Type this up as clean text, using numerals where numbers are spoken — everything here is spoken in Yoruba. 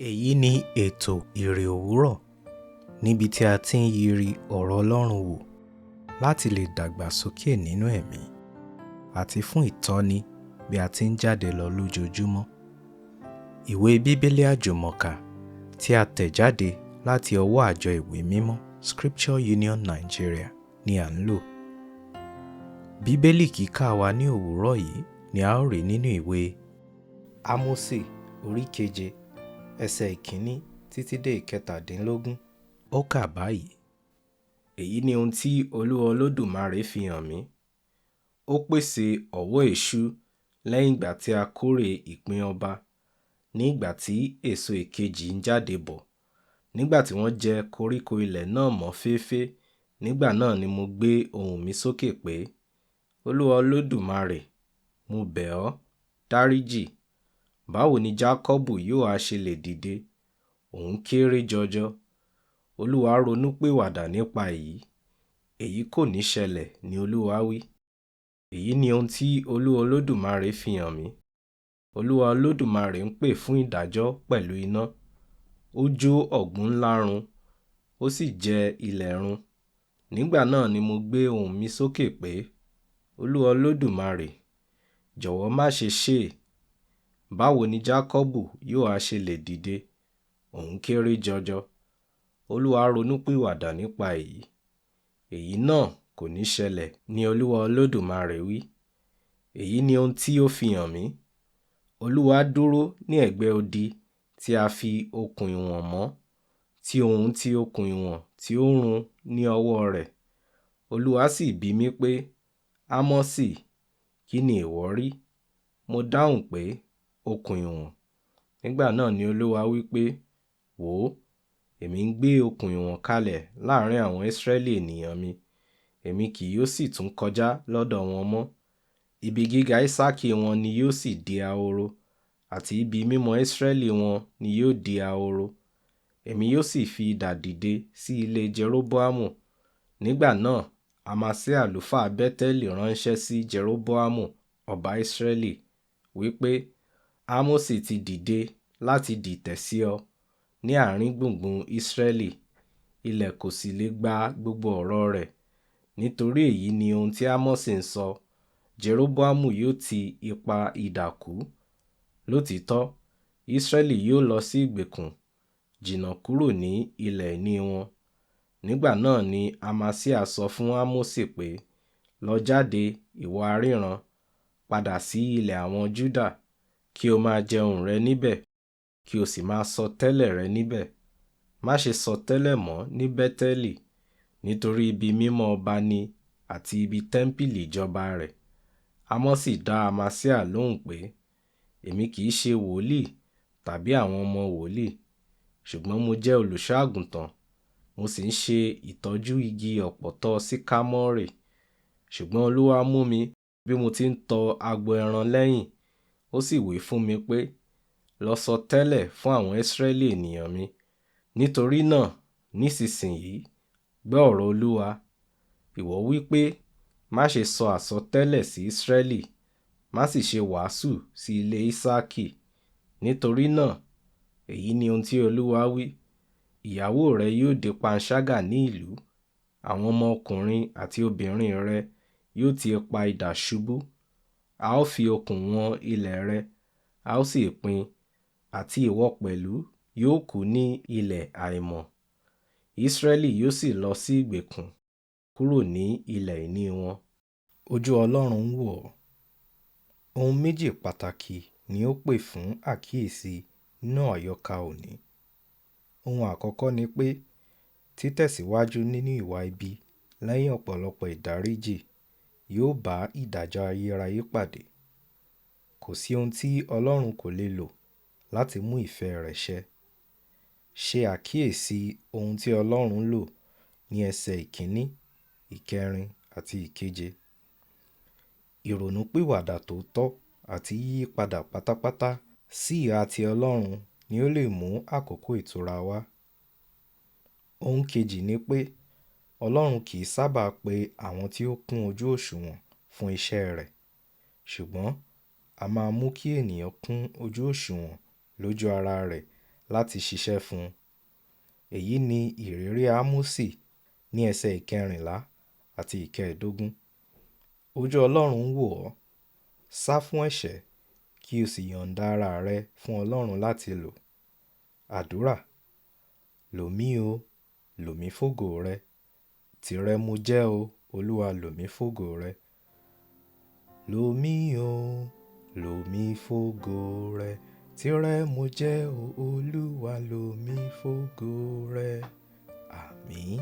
Èyí ni ètò Iri Òwúrọ̀, níbi tí a ti ń yiri ọ̀rọ̀ Ọlọ́run wò láti lè dàgbà sókè nínú ẹ̀mí àti fún ìtọ́ni bí a ti ń jáde lọ lójoojúmọ́. Ìwé Bíbélì Àjùmọ tí a tẹ̀ jáde láti ọwọ́ àjọ ìwé mímọ́ Scripture Union Nigeria ni à ń lò. Bíbélì kíkà wa ní òwúrọ̀ yìí ni a ó rí nínú ìwé Ámósì orí 7 ẹsẹ̀ ìkíní títí dé ìkẹtàdínlógún. Ó kà báyìí: Èyí ni ohun tí Olúwa Olódùmarè fi hàn mí. Ó pèsè ọ̀wọ́ èṣù lẹ́yìn ìgbà tí a kórè ìpín ọba, ní ìgbà tí èso ìkejì ń jáde bọ̀. Nígbà tí wọ́n jẹ koríko ilẹ̀ náà mọ́ fééféé, nígbà náà ni mo gbé ohùn mi sókè pé, Olúwa Olódùmarè, mo bẹ̀ ọ́, dáríjì. Báwo ni Jákọ́bù yóò ha ṣe lè dìde? Òun kéré jọjọ. Olúwa ronúpìwàdà nípa èyí. Èyí kò ní ṣẹlẹ̀, ni Olúwa wí. Èyí ni ohun tí Olúwa Olódùmarè fi hàn mí. Olúwa Olódùmarè ń pè fún ìdájọ́ pẹ̀lú iná. Ó jó ọ̀gbun ńlá run, ó sì jẹ ilẹ̀ run. Nígbà náà ni mo gbé ohùn mi sókè pé, Olúwa Olódùmarè, jọ̀wọ́ má ṣe ṣe é. Báwo ni Jákọ́bù yóò ha ṣe lè dìde? Òun kéré jọjọ. Olúwa ronúpìwàdà nípa èyí. Èyí náà kò ní ṣẹlẹ̀, ni Olúwa Olódùmarè wí. Èyí ni ohun tí ó fi hàn mí. Olúwa dúró ní ẹ̀gbẹ́ odi tí a fi okùn ìwọ̀n mọ́, tí ohun tí okùn ìwọ̀n tí ó run ní ọwọ́ rẹ̀. Olúwa sì bi mí pé, Ámósì, kí ni ìwọ rí? Mo dáhùn pé, okùn ìwọ̀n. Nígbà náà ni Olúwa wí pé, wò ó, èmi ń gbé okùn ìwọ̀n kalẹ̀ láàrin àwọn Ísírẹ́lì ènìyàn mi. Èmi kì yóò sì tún kọjá lọ́dọ̀ wọn mọ́. Ibi gíga Ísákì wọn ni yóò sì di ahoro, àti ibi mímọ́ Ísírẹ́lì wọn ni yóò di ahoro. Èmi yóò sì fi idà dìde sí ilé Jeroboamu. Nígbà náà, Amasai àlùfáà Bẹ́tẹ́lì ránṣẹ́ sí Jeroboamu ọba Ísírẹ́lì, wípé, Ámósì ti dìde láti dìtẹ̀ sí ọ ní àárín gbùngbùn Ísírẹ́lì. Ilẹ̀ kò sì lè gba gbogbo ọ̀rọ̀ rẹ̀. Nítorí èyí ni ohun tí Ámósì ń sọ. Jeroboamu yóò ti ipa idà kú. Lótìítọ́, Ísírẹ́lì yóò lọ sí ìgbèkùn, jìnnà kúrò ní ilẹ̀ ìní wọn. Nígbà náà ni Amasai sọ fún Ámósì pé, lọ jáde, ìwọ aríran, padà sí ilẹ̀ àwọn Júdà, kí o máa jẹun rẹ níbẹ̀, kí o sì máa sọ tẹ́lẹ̀ rẹ níbẹ̀. Má ṣe sọ tẹ́lẹ̀ mọ́ ní Bẹ́tẹ́lì, nítorí ibi mímọ́ ọba ni àti ibi tẹ́ḿpìlì ìjọba rẹ̀. Ámósì dá Amasai lóhùn pé, èmi kì í ṣe wòlíì tàbí àwọn ọmọ wòlíì, ṣùgbọ́n mo jẹ́ olùṣọ́-àgùntàn, mo sì ń ṣe ìtọ́jú igi ọ̀pọ̀tọ́ síkámọ́rì. Ṣùgbọ́n Olúwa mú mi bí mo ti ń tọ agbo ẹran lẹ́yìn, ó sì wí fún mi pé, lọ sọ tẹ́lẹ̀ fún àwọn Ísírẹ́lì ènìyàn mi. Nítorí náà, nísinsìnyí, gbọ́ ọ̀rọ̀ Olúwa. Ìwọ wí pé, má ṣe sọ àsọtẹ́lẹ̀ sí Ísírẹ́lì, má sì ṣe wàásù sí ilé Ísákì. Nítorí náà, èyí ni ohun tí Olúwa wí. Ìyàwó rẹ yóò di panṣágà ní ìlú. Àwọn ọmọ ọkùnrin àti obìnrin rẹ yóò ti ipa idà ṣubú. A ó fi okùn wọn ilẹ̀ rẹ, a ó sì pín, àti ìwọ pẹ̀lú yóò kú ní ilẹ̀ àìmọ̀. Ísírẹ́lì yóò sì lọ sí ìgbèkùn kúrò ní ilẹ̀ ìní wọn. Ojú Ọlọ́run ń wò ọ́. Ohun méjì pàtàkì ni ó pè fún àkíyèsí nínú àyọkà òní. Ohun àkọ́kọ́ ni pé títẹ̀síwájú nínú ìwà ibi lẹ́yìn ọ̀pọ̀lọpọ̀ ìdáríjì yóò bá ìdájọ́ ayérayé pàdé. Kò sí ohun tí Ọlọ́run kò lè lò láti mú ìfẹ́ rẹ̀ ṣẹ. Ṣe àkíyèsí ohun tí Ọlọ́run lò ní ẹsẹ̀ ìkíní, ìkẹrin àti ìkeje. Ìrònúpìwàdà tòótọ́ àti yíyípadà pátápátá sí ìhà ti Ọlọ́run ni ó lè mú àkókò ìtura wá. Ohun kejì ni pé Ọlọ́run kì í sábà pe àwọn tí ó kún ojú òṣùwọ̀n fún iṣẹ́ rẹ̀, ṣùgbọ́n a máa mú kí ènìyàn kún ojú òṣùwọ̀n lójú ara rẹ̀ láti ṣiṣẹ́ fún un. Èyí ni ìrírí Ámósì ní ẹsẹ̀ ìkẹrìnlá àti ìkẹẹ̀dógún. Ojú Ọlọ́run wò ọ́, sá fún ẹ̀ṣẹ̀ kí o sì yọ̀ǹda ara rẹ fún Ọlọ́run láti lò. Àdúrà: lò mí o, lò mí fógo rẹ. Tìrẹ mo jẹ́ o, Olúwa lò mí fógo rẹ. Lò mí o, lò mí fógo rẹ. Tìrẹ mo jẹ́ o, Olúwa lò mí fógo rẹ. Àmín.